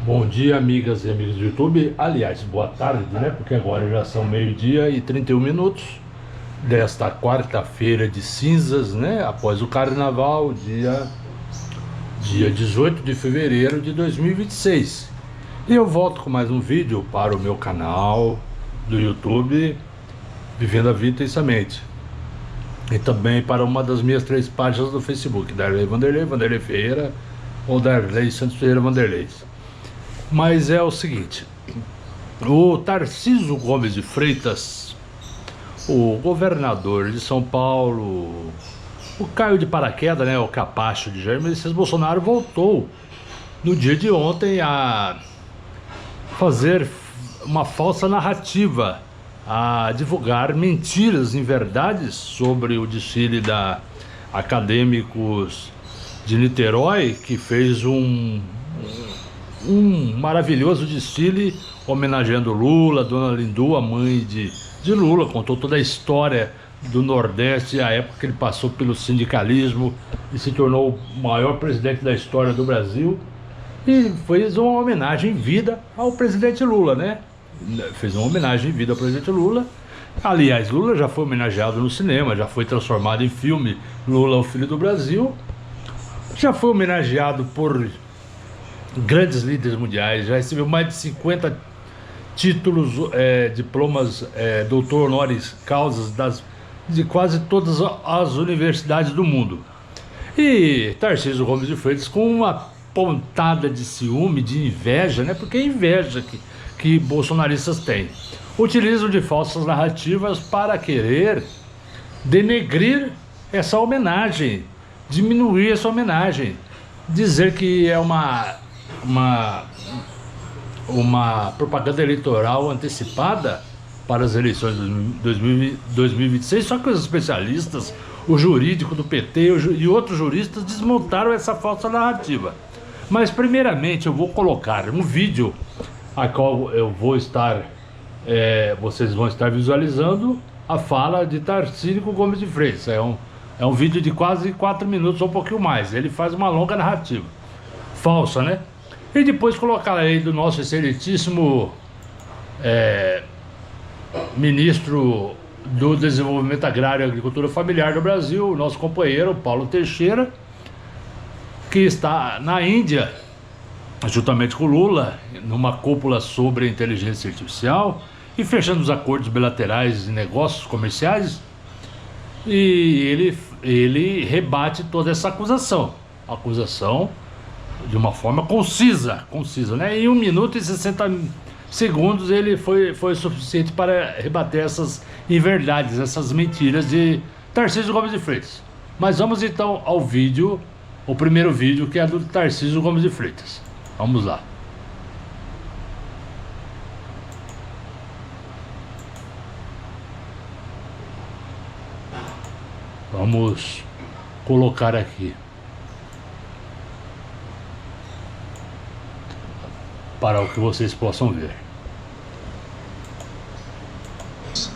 Bom dia, amigas e amigos do YouTube. Aliás, boa tarde, né? Porque agora já são meio-dia e 31 minutos desta quarta-feira de cinzas, né? Após o carnaval, dia 18 de fevereiro de 2026. E eu volto com mais um vídeo para o meu canal do YouTube, Vivendo a Vida Intensamente. E também para uma das minhas 3 páginas do Facebook, Darley Vanderlei, Vanderlei Ferreira ou Darley Santos Ferreira Vanderlei. Mas é o seguinte, o Tarcísio Gomes de Freitas, o governador de São Paulo, o Caio de Paraquedas, né, o capacho de Jair Messias Bolsonaro, voltou no dia de ontem a fazer uma falsa narrativa, a divulgar mentiras, inverdades sobre o desfile da Acadêmicos de Niterói, que fez um maravilhoso desfile homenageando Lula, Dona Lindu, a mãe de Lula. Contou toda a história do Nordeste, a época que ele passou pelo sindicalismo e se tornou o maior presidente da história do Brasil, e fez uma homenagem em vida ao presidente Lula, né? Fez uma homenagem em vida ao presidente Lula. Aliás, Lula já foi homenageado no cinema, já foi transformado em filme Lula, o Filho do Brasil, já foi homenageado por grandes líderes mundiais, já recebeu mais de 50 títulos, diplomas, doutor honoris causa de quase todas as universidades do mundo. E Tarcísio Gomes de Freitas, com uma pontada de ciúme, de inveja, né? Porque é inveja que bolsonaristas têm, utilizam de falsas narrativas para querer denegrir essa homenagem, diminuir essa homenagem, dizer que é uma propaganda eleitoral antecipada para as eleições de 2026, só que os especialistas, o jurídico do PT e outros juristas desmontaram essa falsa narrativa. Mas primeiramente eu vou colocar um vídeo a qual eu vou estar, vocês vão estar visualizando a fala de Tarcísio Gomes de Freitas. É um vídeo de quase 4 minutos ou um pouquinho mais. Ele faz uma longa narrativa falsa, né? E depois colocar aí do nosso excelentíssimo ministro do Desenvolvimento Agrário e Agricultura Familiar do Brasil, o nosso companheiro Paulo Teixeira, que está na Índia, juntamente com Lula, numa cúpula sobre inteligência artificial e fechando os acordos bilaterais de negócios comerciais. E ele rebate toda essa acusação de uma forma concisa, né? Em 1 minuto e 60 segundos ele foi suficiente para rebater essas inverdades, essas mentiras de Tarcísio Gomes de Freitas. Mas vamos então ao vídeo, o primeiro vídeo, que é do Tarcísio Gomes de Freitas. Vamos lá. Vamos colocar aqui para o que vocês possam ver.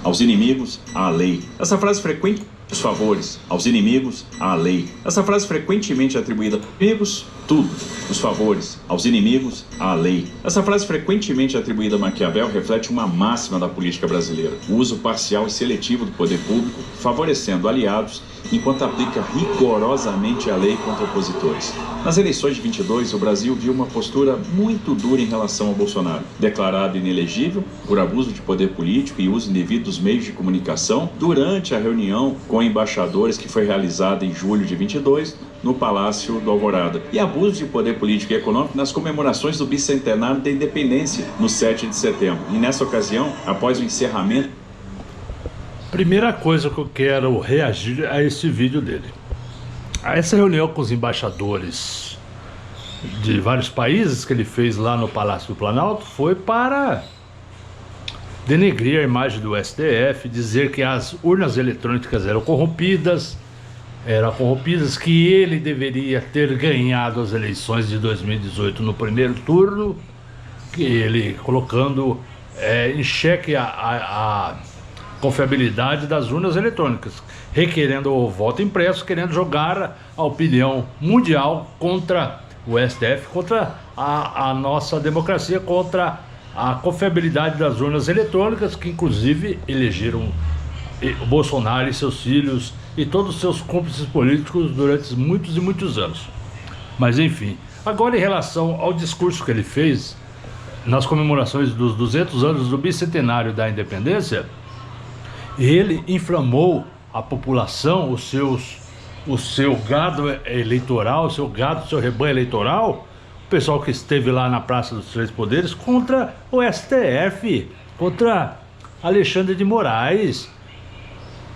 Aos inimigos, a lei. Essa frase frequente, os favores. Aos inimigos, a lei. Essa frase frequentemente atribuída aos inimigos, tudo. Os favores. Aos inimigos, a lei. Essa frase frequentemente atribuída a Maquiavel reflete uma máxima da política brasileira: o uso parcial e seletivo do poder público, favorecendo aliados, enquanto aplica rigorosamente a lei contra opositores. Nas eleições de 22, o Brasil viu uma postura muito dura em relação ao Bolsonaro, declarado inelegível por abuso de poder político e uso indevido dos meios de comunicação durante a reunião com embaixadores que foi realizada em julho de 22 no Palácio do Alvorada, e abuso de poder político e econômico nas comemorações do bicentenário da independência no 7 de setembro. E nessa ocasião, após o encerramento... Primeira coisa que eu quero reagir a esse vídeo dele. A essa reunião com os embaixadores de vários países que ele fez lá no Palácio do Planalto foi para denegrir a imagem do STF, dizer que as urnas eletrônicas eram corrompidas, que ele deveria ter ganhado as eleições de 2018 no primeiro turno, que ele colocando em xeque a confiabilidade das urnas eletrônicas, requerendo o voto impresso, querendo jogar a opinião mundial contra o STF, contra a nossa democracia, contra a confiabilidade das urnas eletrônicas, que inclusive elegeram o Bolsonaro e seus filhos e todos os seus cúmplices políticos durante muitos e muitos anos. Mas enfim, agora em relação ao discurso que ele fez nas comemorações dos 200 anos do bicentenário da independência, ele inflamou a população, o seu gado eleitoral, o seu rebanho eleitoral, o pessoal que esteve lá na Praça dos Três Poderes, contra o STF, contra Alexandre de Moraes,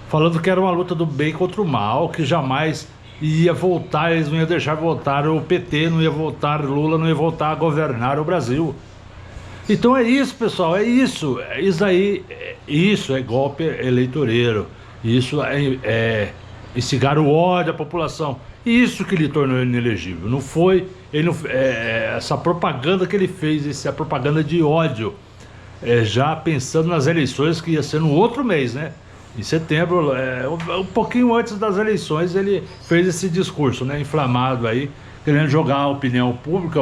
falando que era uma luta do bem contra o mal, que jamais ia voltar, eles não iam deixar voltar o PT, não ia voltar Lula, não ia voltar a governar o Brasil. Então é isso, pessoal, é isso aí, isso é golpe eleitoreiro, isso é instigar o ódio à população, isso que lhe tornou inelegível. Não foi essa propaganda que ele fez, essa propaganda de ódio, já pensando nas eleições que ia ser no outro mês, né? Em setembro, um pouquinho antes das eleições, ele fez esse discurso, né, inflamado aí, querendo jogar a opinião pública,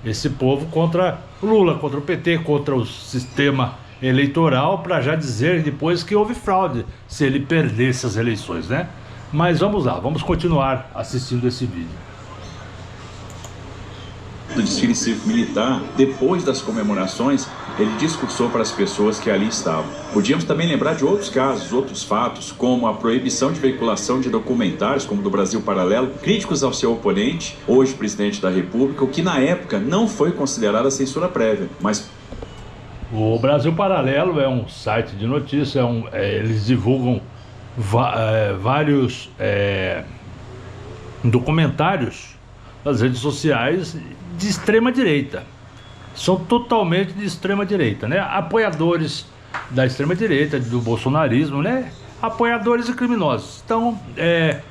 esse povo, contra Lula, contra o PT, contra o sistema eleitoral, para já dizer depois que houve fraude se ele perdesse as eleições, né? Mas vamos lá, vamos continuar assistindo esse vídeo. Do desfile cívico-militar, depois das comemorações, ele discursou para as pessoas que ali estavam. Podíamos também lembrar de outros casos, outros fatos, como a proibição de veiculação de documentários, como do Brasil Paralelo, críticos ao seu oponente, hoje presidente da República, o que na época não foi considerado a censura prévia, mas... O Brasil Paralelo é um site de notícias, eles divulgam vários documentários nas redes sociais de extrema direita. São totalmente de extrema direita, né? Apoiadores da extrema direita, do bolsonarismo, né? Apoiadores e criminosos. Então,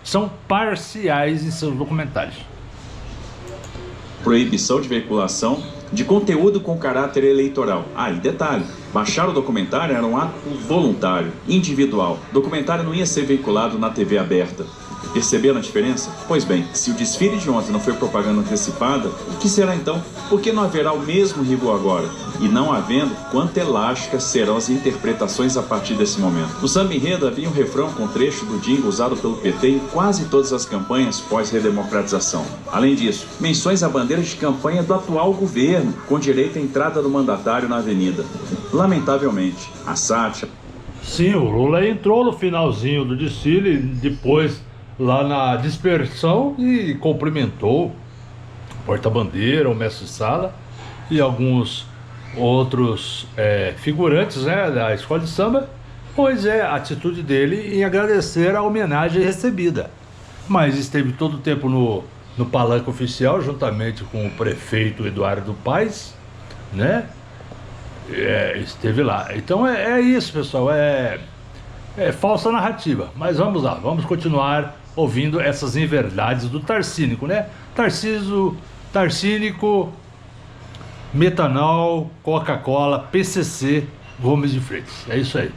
são parciais em seus documentários. Proibição de veiculação de conteúdo com caráter eleitoral. E detalhe, baixar o documentário era um ato voluntário, individual. O documentário não ia ser veiculado na TV aberta. Perceberam a diferença? Pois bem, se o desfile de ontem não foi propaganda antecipada, o que será então? Por que não haverá o mesmo rigor agora? E não havendo, quanto elásticas serão as interpretações a partir desse momento. No samba enredo havia um refrão com trecho do jingle usado pelo PT em quase todas as campanhas pós-redemocratização. Além disso, menções a bandeiras de campanha do atual governo, com direito à entrada do mandatário na avenida. Lamentavelmente, a sátira... Sim, o Lula entrou no finalzinho do desfile, depois lá na dispersão, e cumprimentou o porta-bandeira, o mestre-sala e alguns outros figurantes, né, da escola de samba, pois a atitude dele em agradecer a homenagem recebida. Mas esteve todo o tempo no palanque oficial, juntamente com o prefeito Eduardo Paes, né? Esteve lá. Então é isso, pessoal, é falsa narrativa. Mas vamos lá, vamos continuar ouvindo essas inverdades do Tarcínico, né? Tarcínico, Metanol, Coca-Cola, PCC, Gomes de Freitas. É isso aí.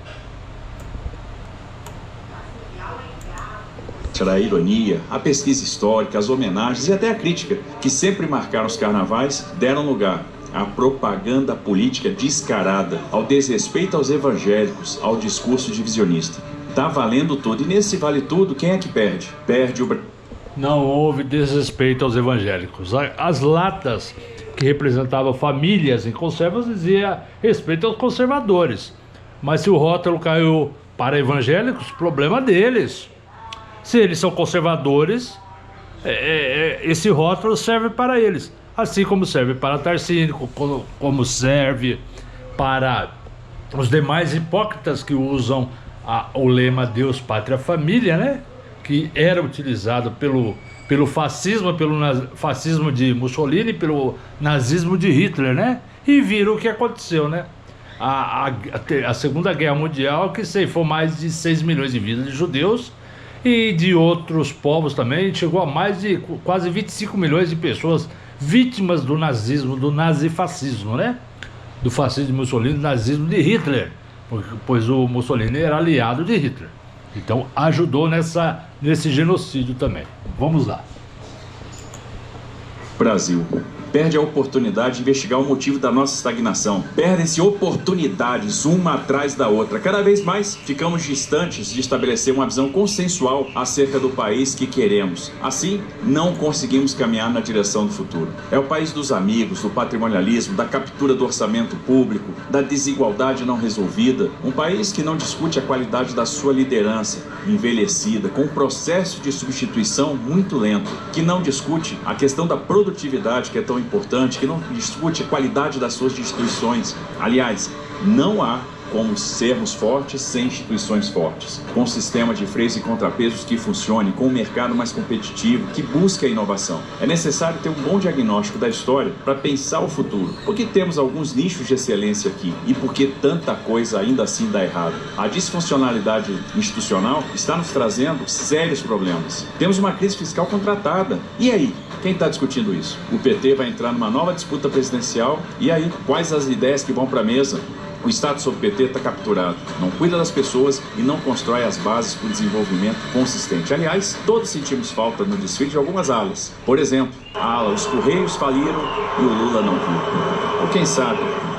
A ironia, a pesquisa histórica, as homenagens e até a crítica, que sempre marcaram os carnavais, deram lugar à propaganda política descarada, ao desrespeito aos evangélicos, ao discurso divisionista. Tá valendo tudo, e nesse vale tudo, quem é que perde? Perde o... Não houve desrespeito aos evangélicos. As latas que representavam famílias em conservas dizia respeito aos conservadores. Mas se o rótulo caiu para evangélicos, problema deles. Se eles são conservadores, esse rótulo serve para eles. Assim como serve para Tarcínico, como serve para os demais hipócritas que usam o lema Deus, Pátria, Família, né? Que era utilizado pelo fascismo, fascismo de Mussolini, pelo nazismo de Hitler, né? E viram o que aconteceu, né? A Segunda Guerra Mundial, que ceifou mais de 6 milhões de vidas de judeus e de outros povos também, chegou a mais de quase 25 milhões de pessoas vítimas do nazismo, do nazifascismo, né? Do fascismo de Mussolini, do nazismo de Hitler, pois o Mussolini era aliado de Hitler. Então ajudou nesse genocídio também. Vamos lá. Brasil perde a oportunidade de investigar o motivo da nossa estagnação. Perdem-se oportunidades uma atrás da outra. Cada vez mais ficamos distantes de estabelecer uma visão consensual acerca do país que queremos. Assim, não conseguimos caminhar na direção do futuro. É o país dos amigos, do patrimonialismo, da captura do orçamento público, da desigualdade não resolvida. Um país que não discute a qualidade da sua liderança, envelhecida, com um processo de substituição muito lento, que não discute a questão da produtividade, que é tão importante, que não discute a qualidade das suas instituições. Aliás, não há como sermos fortes sem instituições fortes, com um sistema de freios e contrapesos que funcione, com um mercado mais competitivo, que busque a inovação. É necessário ter um bom diagnóstico da história para pensar o futuro, porque temos alguns nichos de excelência aqui e porque tanta coisa ainda assim dá errado. A disfuncionalidade institucional está nos trazendo sérios problemas. Temos uma crise fiscal contratada. E aí? Quem está discutindo isso? O PT vai entrar numa nova disputa presidencial. E aí? Quais as ideias que vão para a mesa? O Estado sob o PT está capturado, não cuida das pessoas e não constrói as bases para o desenvolvimento consistente. Aliás, todos sentimos falta no desfile de algumas alas. Por exemplo, a ala Os Correios faliram e o Lula não viu. Ou quem sabe,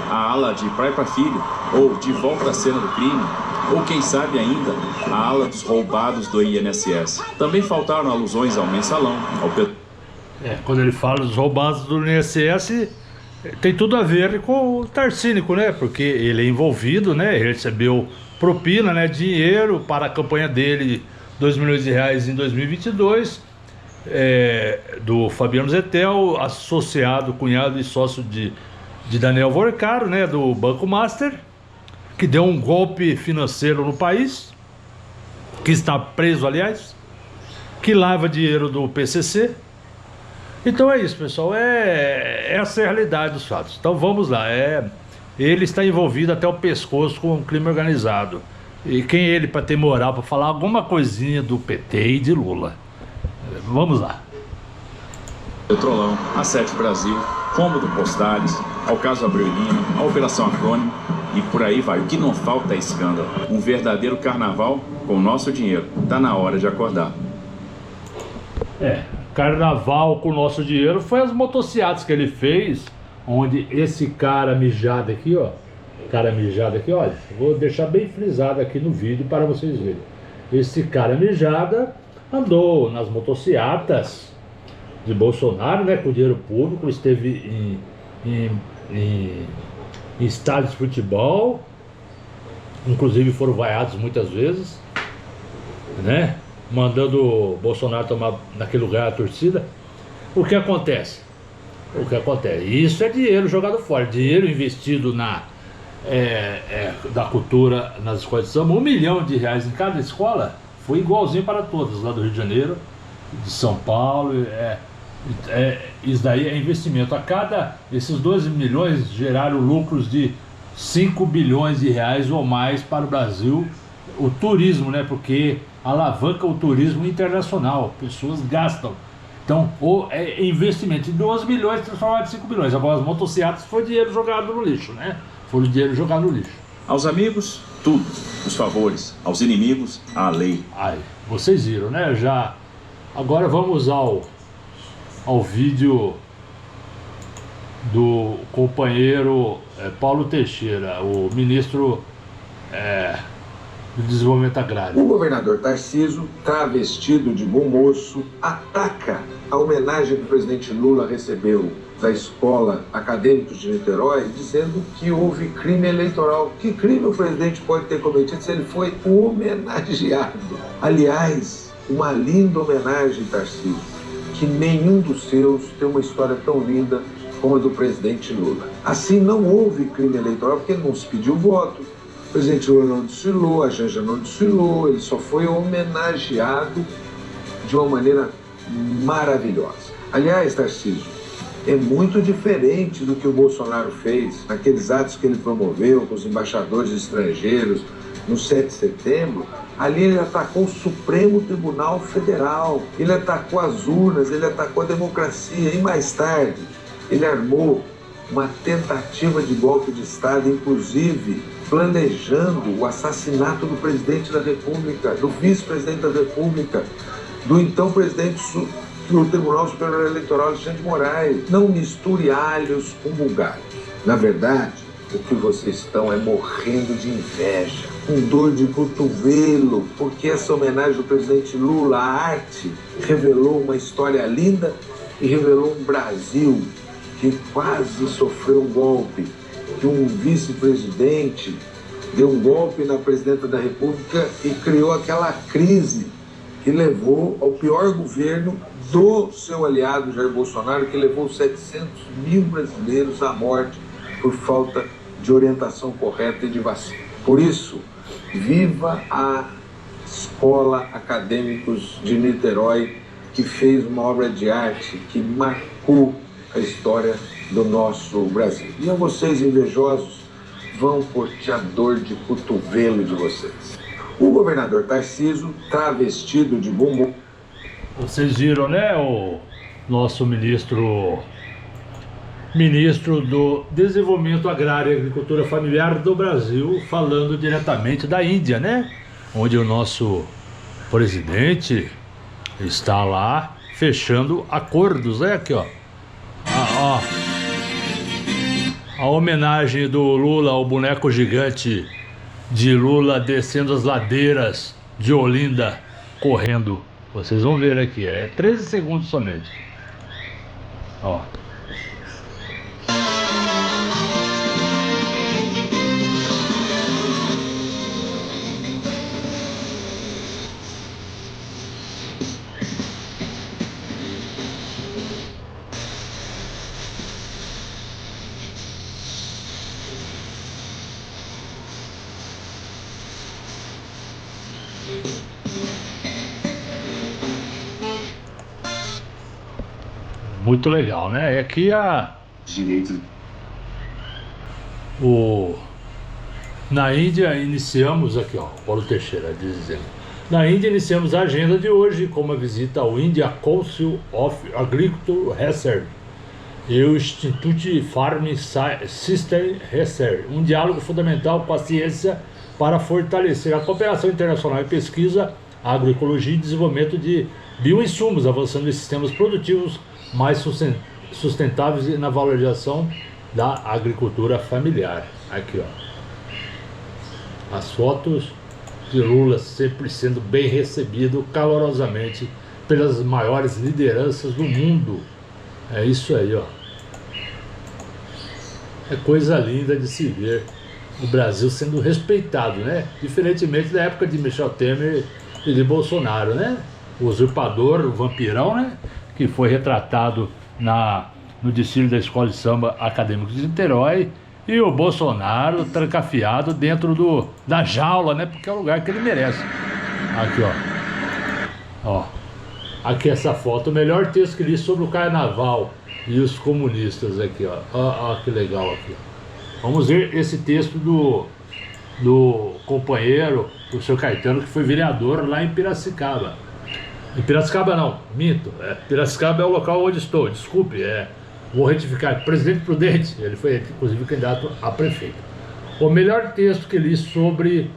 a ala de Pai para Filho, ou De Volta à Cena do Crime, ou quem sabe ainda, a ala dos roubados do INSS. Também faltaram alusões ao mensalão, ao PT. Quando ele fala dos roubados do INSS, tem tudo a ver com o Tarcínico, né? Porque ele é envolvido, né? Ele recebeu propina, né? Dinheiro para a campanha dele, R$2 milhões em 2022, do Fabiano Zettel, associado, cunhado e sócio de Daniel Vorcaro, né? Do Banco Master, que deu um golpe financeiro no país, que está preso, aliás, que lava dinheiro do PCC. Então é isso, pessoal, essa é a realidade dos fatos. Então vamos lá, ele está envolvido até o pescoço com o crime organizado. E quem é ele para ter moral para falar alguma coisinha do PT e de Lula? Vamos lá. Petrolão, a Sete Brasil, Cômodo Postales, ao caso Abreu e Lima, a Operação Acrônimo e por aí vai. O que não falta é escândalo. Um verdadeiro carnaval com o nosso dinheiro. Tá na hora de acordar. Carnaval com o nosso dinheiro foi as motociatas que ele fez, onde esse cara mijado aqui, ó, olha, vou deixar bem frisado aqui no vídeo para vocês verem. Esse cara mijada andou nas motociatas de Bolsonaro, né, com dinheiro público, esteve em estádios de futebol, inclusive foram vaiados muitas vezes, né? Mandando o Bolsonaro tomar naquele lugar a torcida. O que acontece? Isso é dinheiro jogado fora, dinheiro investido da cultura nas escolas de samba. R$1 milhão em cada escola, foi igualzinho para todas, lá do Rio de Janeiro, de São Paulo. Isso daí é investimento. Esses 12 milhões geraram lucros de R$5 bilhões ou mais para o Brasil. O turismo, né? Porque alavanca o turismo internacional, pessoas gastam. Então, é investimento de 12 milhões transformado em 5 bilhões. Agora, as motocicletas foi dinheiro jogado no lixo, né? Foi dinheiro jogado no lixo. Aos amigos, tudo. Os favores. Aos inimigos, a lei. Vocês viram, né? Agora vamos ao vídeo do companheiro Paulo Teixeira, o ministro do Desenvolvimento Agrário. O governador Tarcísio, travestido de bom moço, ataca a homenagem que o presidente Lula recebeu da Escola Acadêmicos de Niterói, dizendo que houve crime eleitoral. Que crime o presidente pode ter cometido se ele foi homenageado? Aliás, uma linda homenagem, Tarcísio, que nenhum dos seus tem uma história tão linda como a do presidente Lula. Assim, não houve crime eleitoral porque não se pediu voto. O presidente Lula não desfilou, a Janja não desfilou, ele só foi homenageado de uma maneira maravilhosa. Aliás, Tarcísio, é muito diferente do que o Bolsonaro fez naqueles atos que ele promoveu com os embaixadores estrangeiros no 7 de setembro. Ali ele atacou o Supremo Tribunal Federal, ele atacou as urnas, ele atacou a democracia e mais tarde ele armou uma tentativa de golpe de Estado, inclusive planejando o assassinato do presidente da República, do vice-presidente da República, do então presidente do Tribunal Superior Eleitoral Alexandre de Moraes. Não misture alhos com bugalhos. Na verdade, o que vocês estão é morrendo de inveja, com dor de cotovelo, porque essa homenagem do presidente Lula à arte revelou uma história linda e revelou um Brasil que quase sofreu um golpe, que um vice-presidente deu um golpe na presidenta da República e criou aquela crise que levou ao pior governo do seu aliado Jair Bolsonaro, que levou 700 mil brasileiros à morte por falta de orientação correta e de vacina. Por isso, viva a Escola Acadêmicos de Niterói, que fez uma obra de arte que marcou a história do nosso Brasil. E a vocês invejosos, vão curtir a dor de cotovelo de vocês. O governador Tarcísio está vestido de bumbum. Vocês viram, né, o nosso ministro do Desenvolvimento Agrário e Agricultura Familiar do Brasil, falando diretamente da Índia, né? Onde o nosso presidente está lá fechando acordos, né? Aqui, ó. A homenagem do Lula ao boneco gigante de Lula descendo as ladeiras de Olinda, correndo. Vocês vão ver aqui, é 13 segundos somente. Ó. Muito legal, né? Aqui na Índia iniciamos aqui, ó, Paulo Teixeira dizendo. Na Índia iniciamos a agenda de hoje com uma visita ao India Council of Agricultural Research e o Institute Farm System Research, um diálogo fundamental com a ciência para fortalecer a cooperação internacional em pesquisa, agroecologia e desenvolvimento de bioinsumos, avançando em sistemas produtivos mais sustentáveis e na valorização da agricultura familiar. Aqui, ó, as fotos de Lula sempre sendo bem recebido calorosamente pelas maiores lideranças do mundo. É isso aí, ó. É coisa linda de se ver o Brasil sendo respeitado, né? Diferentemente da época de Michel Temer e de Bolsonaro, né? O usurpador, o vampirão, né? Que foi retratado no desfile da Escola de Samba Acadêmicos de Niterói, e o Bolsonaro trancafiado dentro da jaula, né? Porque é o lugar que ele merece. Aqui, ó. Aqui essa foto, o melhor texto que li sobre o carnaval e os comunistas aqui, ó. Ó, que legal aqui, ó. Vamos ver esse texto do companheiro, do seu Caetano, que foi vereador lá em Piracicaba. Em Piracicaba não, minto. Piracicaba é o local onde estou, desculpe, vou retificar. Presidente Prudente, ele foi inclusive candidato a prefeito. O melhor texto que li sobre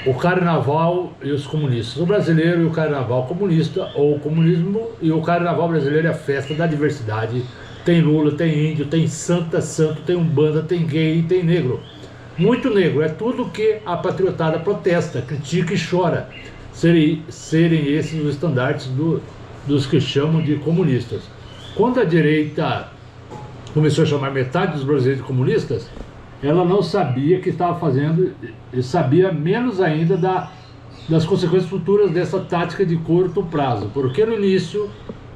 o carnaval e os comunistas. O brasileiro e o carnaval comunista, ou o comunismo e o carnaval brasileiro é a festa da diversidade. Tem Lula, tem índio, tem santo, tem umbanda, tem gay, tem negro. Muito negro, é tudo que a patriotada protesta, critica e chora. Serem esses os estandartes dos que chamam de comunistas. Quando a direita começou a chamar metade dos brasileiros de comunistas, ela não sabia que estava fazendo, e sabia menos ainda das consequências futuras dessa tática de curto prazo. Porque no início,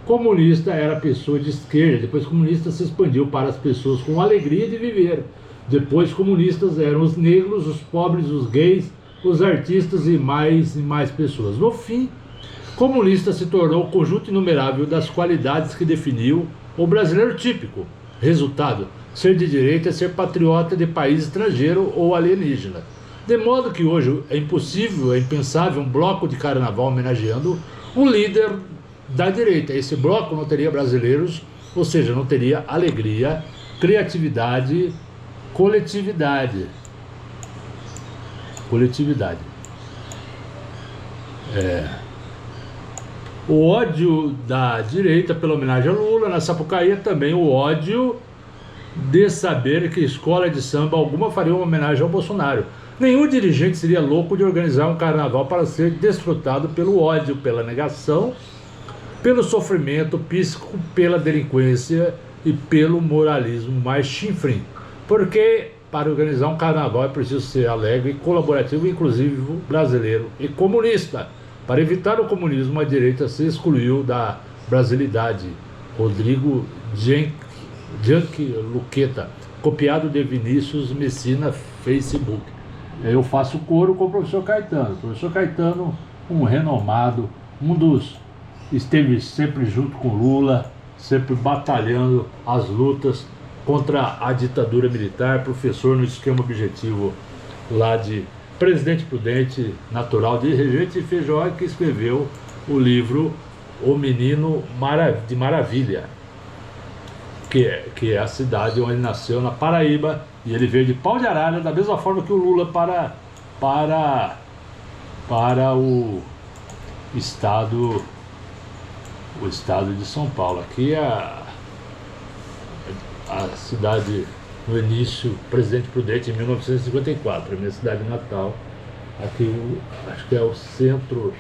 comunista era pessoa de esquerda, depois comunista se expandiu para as pessoas com alegria de viver. Depois comunistas eram os negros, os pobres, os gays, os artistas e mais pessoas. No fim, comunista se tornou o conjunto inumerável das qualidades que definiu o brasileiro típico. Resultado, ser de direita é ser patriota de país estrangeiro ou alienígena. De modo que hoje é impossível, é impensável um bloco de carnaval homenageando um líder da direita. Esse bloco não teria brasileiros, ou seja, não teria alegria, criatividade, coletividade. O ódio da direita pela homenagem a Lula. Na Sapucaí também o ódio de saber que escola de samba alguma faria uma homenagem ao Bolsonaro. Nenhum dirigente seria louco de organizar um carnaval para ser desfrutado pelo ódio, pela negação, pelo sofrimento psíquico, pela delinquência e pelo moralismo mais chinfrim. Porque para organizar um carnaval é preciso ser alegre, colaborativo, inclusivo, brasileiro e comunista. Para evitar o comunismo, a direita se excluiu da brasilidade. Rodrigo Janque Luqueta, copiado de Vinícius Messina, Facebook. Eu faço coro com o professor Caetano. O professor Caetano, um renomado, esteve sempre junto com Lula, sempre batalhando as lutas contra a ditadura militar, professor no esquema objetivo lá de Presidente Prudente, natural de Regente Feijó, que escreveu o livro O Menino de Maravilha, que é a cidade onde ele nasceu, na Paraíba, e ele veio de Pau de Arara, da mesma forma que o Lula para o estado de São Paulo. Aqui é a cidade, no início, Presidente Prudente, em 1954, a minha cidade natal. Aqui acho que é o centro,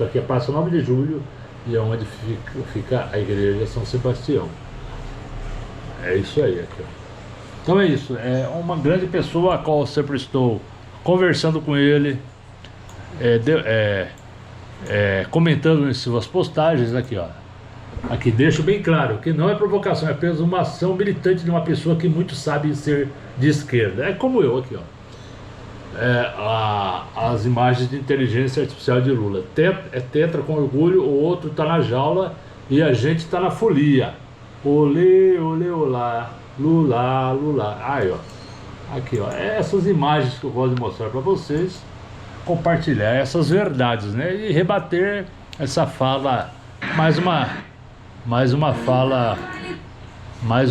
aqui é a Praça 9 de Julho, e é onde fica a igreja São Sebastião. É isso aí, aqui, ó. Então é isso, é uma grande pessoa a qual eu sempre estou conversando com ele, comentando em suas postagens aqui, ó. Aqui deixo bem claro que não é provocação, é apenas uma ação militante de uma pessoa que muito sabe ser de esquerda. É como eu aqui, ó. As imagens de inteligência artificial de Lula. Tetra com orgulho, o outro tá na jaula e a gente tá na folia. Olê, olê, olá, Lula, Lula. Aí, ó. Aqui, ó. Essas imagens que eu gosto de mostrar para vocês, compartilhar essas verdades, né? E rebater essa fala, mais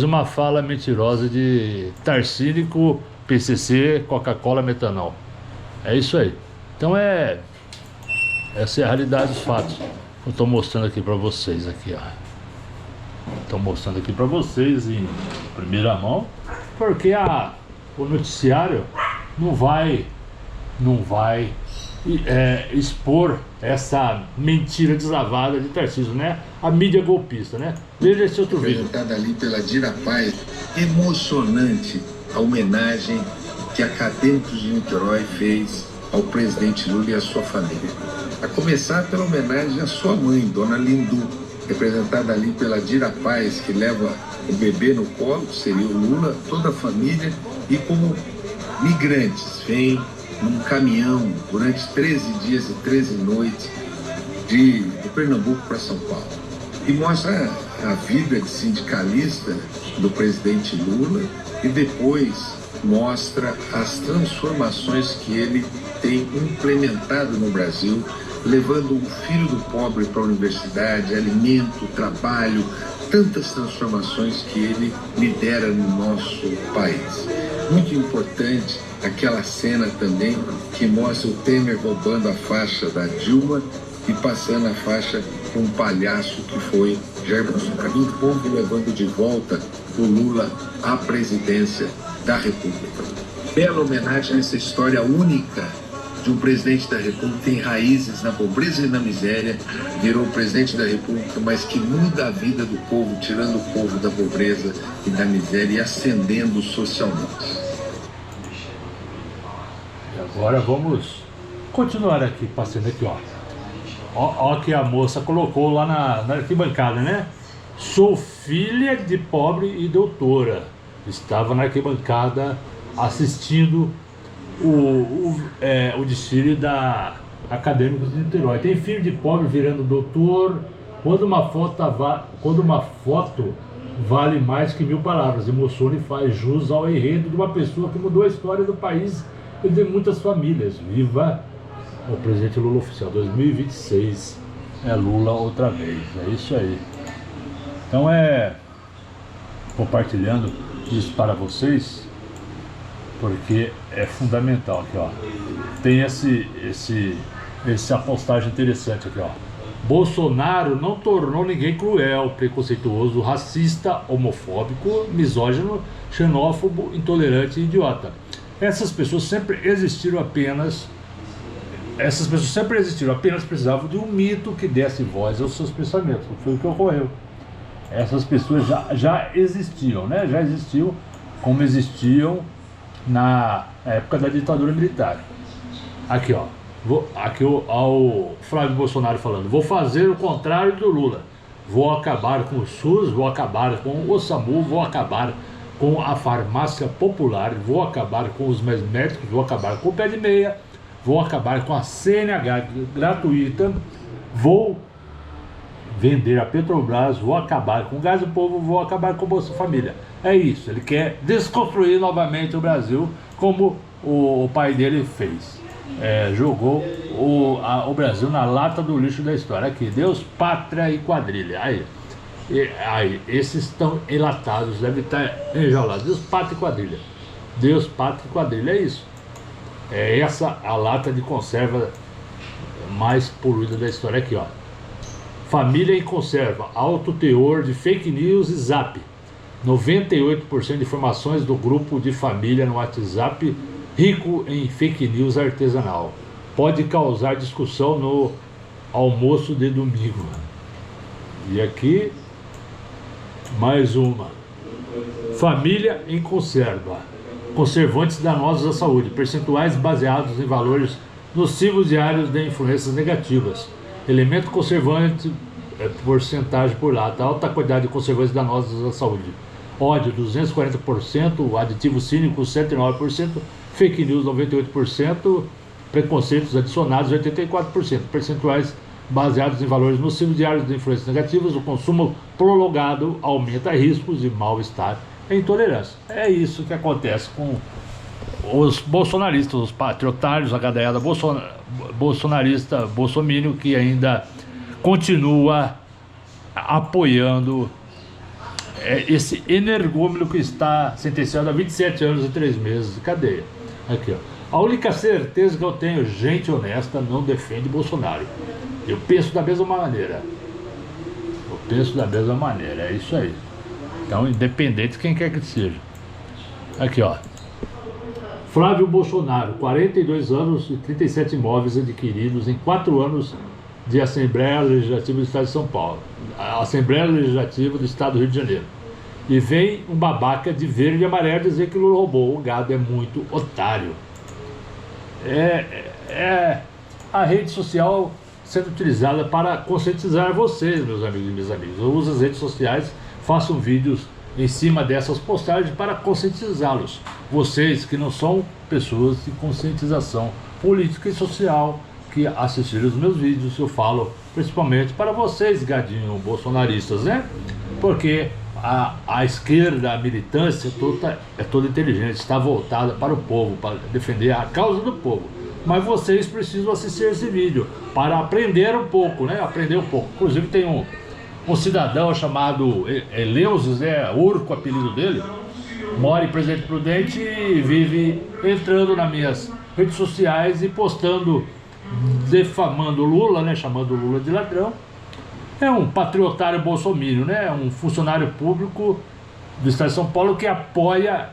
uma fala mentirosa de Tarcínico, PCC, Coca-Cola, metanol. É isso aí. Então essa é a realidade dos fatos. Eu estou mostrando aqui para vocês aqui, ó. Estou mostrando aqui para vocês em primeira mão, porque o noticiário não vai expor essa mentira deslavada de Tarcísio, né? A mídia golpista, né? Veja esse outro vídeo. Apresentada ali pela Dira Paz, emocionante a homenagem que Acadêmicos de Niterói fez ao presidente Lula e à sua família. A começar pela homenagem à sua mãe, Dona Lindu, representada ali pela Dira Paz, que leva o bebê no colo, que seria o Lula, toda a família, e como migrantes, vêm num caminhão durante 13 dias e 13 noites de Pernambuco para São Paulo. E mostra a vida de sindicalista do presidente Lula e depois mostra as transformações que ele tem implementado no Brasil, levando o filho do pobre para a universidade, alimento, trabalho, tantas transformações que ele lidera no nosso país. Muito importante aquela cena também que mostra o Temer roubando a faixa da Dilma e passando a faixa para um palhaço que foi Jair Bolsonaro. O povo levando de volta o Lula à presidência da República. Bela homenagem a essa história única de um presidente da República que tem raízes na pobreza e na miséria, virou presidente da República, mas que muda a vida do povo, tirando o povo da pobreza e da miséria e ascendendo socialmente. Agora vamos continuar aqui, passando aqui, ó. Ó que a moça colocou lá na arquibancada, né? Sou filha de pobre e doutora. Estava na arquibancada assistindo o desfile da Acadêmicos de Niterói. Tem filho de pobre virando doutor. Quando uma foto vale mais que 1000 palavras, emociona e faz jus ao enredo de uma pessoa que mudou a história do país e de muitas famílias. Viva o presidente Lula oficial. 2026 é Lula outra vez. É isso aí. Então compartilhando isso para vocês, porque é fundamental aqui, ó. Tem essa postagem interessante aqui, ó. Bolsonaro não tornou ninguém cruel, preconceituoso, racista, homofóbico, misógino, xenófobo, intolerante e idiota. Essas pessoas sempre existiram, apenas precisavam de um mito que desse voz aos seus pensamentos. Foi o que ocorreu. Essas pessoas já existiam, né? Já existiam como existiam na época da ditadura militar. Aqui, ó. Aqui ao Flávio Bolsonaro falando: vou fazer o contrário do Lula. Vou acabar com o SUS, vou acabar com o SAMU, vou acabar com a farmácia popular, vou acabar com os médicos, vou acabar com o pé de meia, vou acabar com a CNH gratuita, vou vender a Petrobras, vou acabar com o gás do povo, vou acabar com o Bolsa Família. É isso, ele quer desconstruir novamente o Brasil, como o pai dele fez. Jogou o Brasil na lata do lixo da história. Aqui, Deus, pátria e quadrilha. Aí, esses estão enlatados, devem estar enjaulados. Deus, pátria e quadrilha. Deus, pátria e quadrilha, é isso. É essa a lata de conserva mais poluída da história. Aqui, ó. Família em conserva, alto teor de fake news e zap. 98% de informações do grupo de família no WhatsApp rico em fake news artesanal. Pode causar discussão no almoço de domingo. E aqui, mais uma. Família em conserva. Conservantes danosos à saúde. Percentuais baseados em valores nocivos diários de influências negativas. Elemento conservante, porcentagem por lata. Alta quantidade de conservantes danosos à saúde. Ódio, 240%. Aditivo cínico, 79%. Fake news, 98%. Preconceitos adicionados, 84%. Percentuais baseados em valores nocivos diários de influências negativas. O consumo prolongado aumenta riscos de mal-estar e intolerância. É isso que acontece com os bolsonaristas, os patriotários, a gadaiada bolsonarista, bolsomínio, que ainda continua apoiando esse energúmeno que está sentenciado a 27 anos e 3 meses de cadeia. Aqui, ó. A única certeza que eu tenho: gente honesta não defende Bolsonaro. Eu penso da mesma maneira. É isso aí. Então, independente de quem quer que seja. Aqui, ó. Flávio Bolsonaro, 42 anos e 37 imóveis adquiridos em 4 anos de Assembleia Legislativa do Estado de São Paulo. A Assembleia Legislativa do Estado do Rio de Janeiro. E vem um babaca de verde e amarelo dizer que Lula roubou. O gado é muito otário. A rede social sendo utilizada para conscientizar vocês, meus amigos e minhas amigas. Eu uso as redes sociais, faço vídeos em cima dessas postagens para conscientizá-los. Vocês que não são pessoas de conscientização política e social, que assistiram os meus vídeos, eu falo principalmente para vocês, gadinho bolsonaristas, né? Porque a esquerda, a militância é toda inteligente, está voltada para o povo, para defender a causa do povo. Mas vocês precisam assistir esse vídeo para aprender um pouco, né? Inclusive tem um cidadão chamado Eleusis, Urco, o apelido dele, mora em Presidente Prudente e vive entrando nas minhas redes sociais e postando, defamando Lula, né? Chamando Lula de ladrão. É um patriotário bolsominion, né? Um funcionário público do Estado de São Paulo que apoia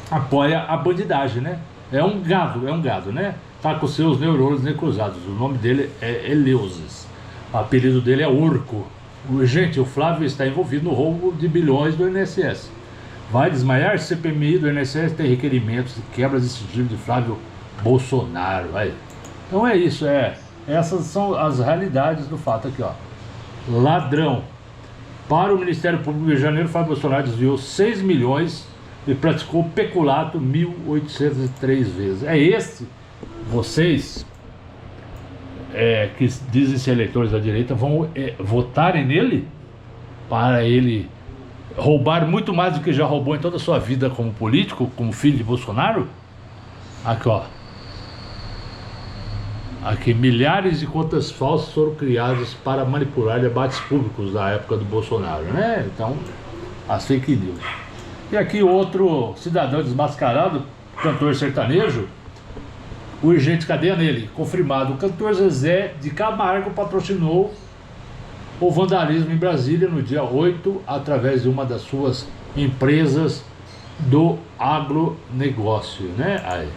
a bandidagem, né? É um gado, né? Tá com seus neurônios necruzados. O nome dele é Eleusis. O apelido dele é Urco. Gente, o Flávio está envolvido no roubo de bilhões do INSS. Vai desmaiar? CPMI do INSS tem requerimentos de quebra de sigilo de Flávio Bolsonaro. Aí. Então é isso, essas são as realidades do fato aqui, ó. Ladrão. Para o Ministério Público do Rio de Janeiro, Flávio Bolsonaro desviou 6 milhões e praticou peculato 1.803 vezes. É esse, vocês que dizem ser eleitores da direita, vão votarem nele para ele roubar muito mais do que já roubou em toda a sua vida como político, como filho de Bolsonaro? Aqui, ó. Aqui, milhares de contas falsas foram criadas para manipular debates públicos da época do Bolsonaro, né? Então, as fake news. E aqui outro cidadão desmascarado, cantor sertanejo, urgente cadeia nele. Confirmado, o cantor Zezé de Camargo patrocinou o vandalismo em Brasília no dia 8, através de uma das suas empresas do agronegócio, né? Aí,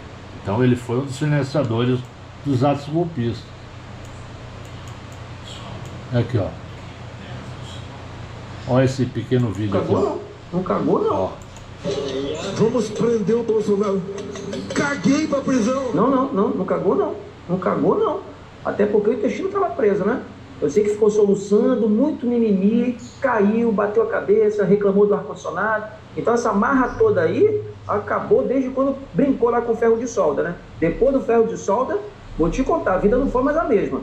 então ele foi um dos financiadores dos atos golpistas. Aqui, ó. Olha esse pequeno vídeo aqui, ó. Não cagou, não. Ó. Vamos prender o Bolsonaro. Caguei pra prisão. Não cagou, não. Não cagou, não. Até porque o intestino estava preso, né? Eu sei que ficou soluçando, muito mimimi, caiu, bateu a cabeça, reclamou do ar-condicionado. Então essa marra toda aí acabou desde quando brincou lá com o ferro de solda, né? Depois do ferro de solda, vou te contar, a vida não foi mais a mesma.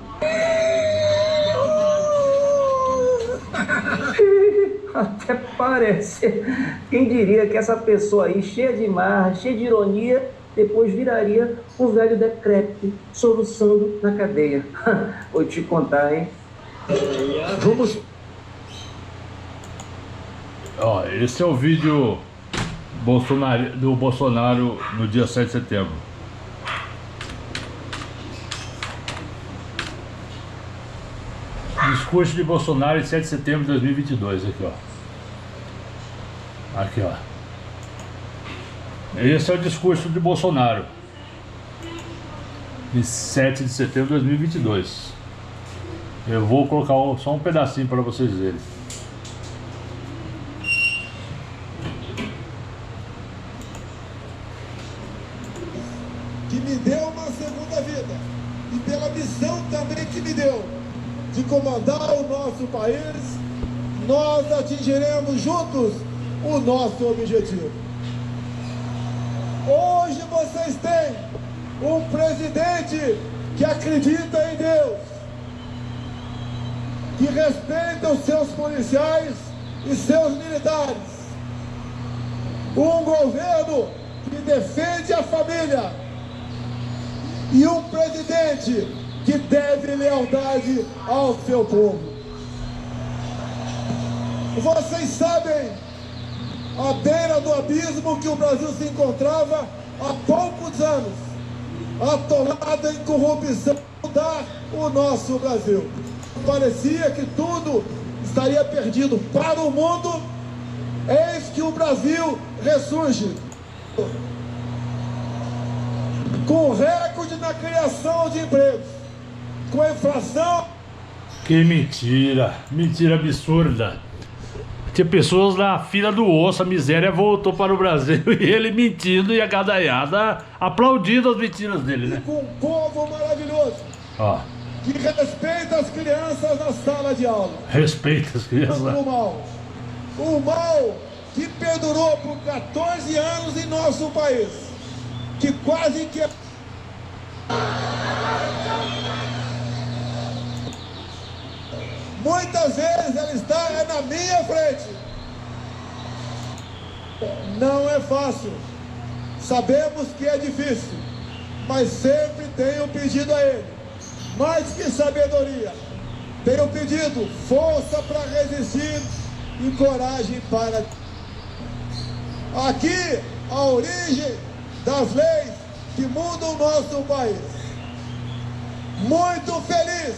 Até parece. Quem diria que essa pessoa aí, cheia de marra, cheia de ironia, depois viraria um velho decrépito, soluçando na cadeia. Vou te contar, hein? Vamos. Ó, esse é o vídeo do Bolsonaro no dia 7 de setembro. Discurso de Bolsonaro em 7 de setembro de 2022, aqui, ó. Aqui, ó. Esse é o discurso de Bolsonaro em 7 de setembro de 2022. Eu vou colocar só um pedacinho para vocês verem. Que me deu uma segunda vida e pela missão também que me deu de comandar o nosso país, nós atingiremos juntos o nosso objetivo. Hoje vocês têm um presidente que acredita em Deus, que respeita os seus policiais e seus militares, um governo que defende a família e um presidente que deve lealdade ao seu povo. Vocês sabem a beira do abismo que o Brasil se encontrava há poucos anos, atolado em corrupção, mudar o nosso Brasil. Parecia que tudo estaria perdido para o mundo, eis que o Brasil ressurge com recorde na criação de empregos, com a inflação. Que mentira, mentira absurda. Tinha pessoas na fila do osso, a miséria voltou para o Brasil e ele mentindo e a gadaiada aplaudindo as mentiras dele, né? Com um povo maravilhoso, Ó, que respeita as crianças na sala de aula. respeita as crianças. O mal que perdurou por 14 anos em nosso país, que quase que... Muitas vezes ela está na minha frente. Não é fácil. Sabemos que é difícil, mas sempre tenho pedido a ele, mais que sabedoria, tenho pedido força para resistir e coragem para... Aqui, a origem das leis que mudam o nosso país. Muito feliz.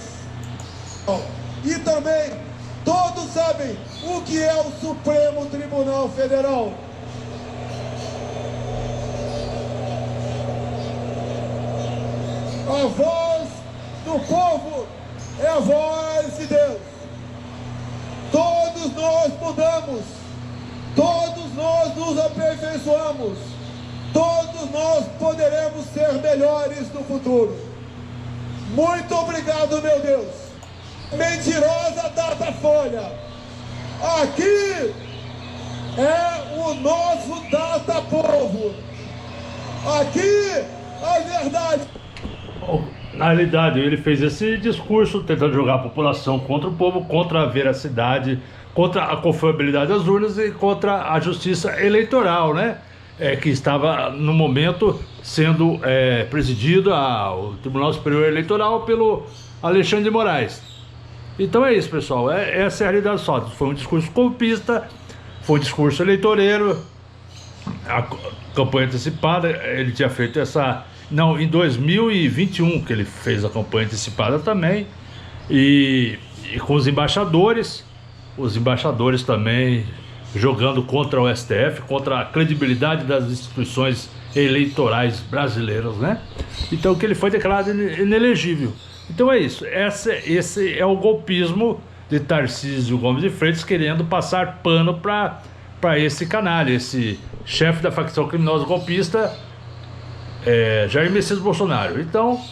E também, todos sabem o que é o Supremo Tribunal Federal. A voz do povo é a voz de Deus. Todos nós mudamos, todos nós nos aperfeiçoamos, todos nós poderemos ser melhores no futuro. Muito obrigado, meu Deus. Mentirosa Datafolha. Aqui é o nosso Datapovo. Aqui a verdade. Na realidade, ele fez esse discurso tentando jogar a população contra o povo, contra a veracidade, contra a confiabilidade das urnas e contra a justiça eleitoral, né? Que estava, no momento, sendo presidido o Tribunal Superior Eleitoral pelo Alexandre de Moraes. Então é isso, pessoal. Essa é a realidade só. Foi um discurso golpista, foi um discurso eleitoreiro, a campanha antecipada. Ele tinha feito Não, em 2021 que ele fez a campanha antecipada também. E com os embaixadores também jogando contra o STF, contra a credibilidade das instituições eleitorais brasileiras, né? Então que ele foi declarado inelegível. Então é isso, esse é o golpismo de Tarcísio Gomes de Freitas, querendo passar pano para esse canalha, esse chefe da facção criminosa golpista, Jair Messias Bolsonaro. Então,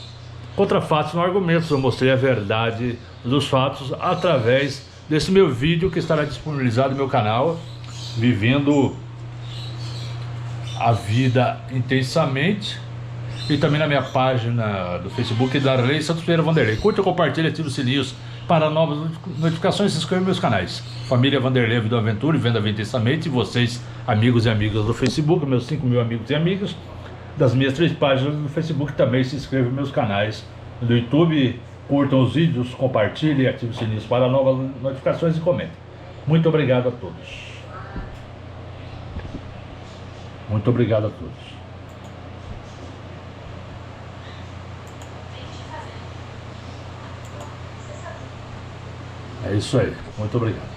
contra fatos, não argumentos, eu mostrei a verdade dos fatos através desse meu vídeo que estará disponibilizado no meu canal, Vivendo a Vida Intensamente, e também na minha página do Facebook, Darley Santos Pereira Vanderlei. Curta, compartilha, ativa os sininhos para novas notificações, se inscreva nos meus canais Família Vanderlei, Vida Aventura e Venda Vida Intensamente. E vocês, amigos e amigas do Facebook, meus 5.000 amigos e amigas das minhas 3 páginas do Facebook, também se inscrevam nos meus canais do YouTube, curtam os vídeos, compartilhem, ativem os sininhos para novas notificações e comentem. Muito obrigado a todos. Muito obrigado a todos. É isso aí. Muito obrigado.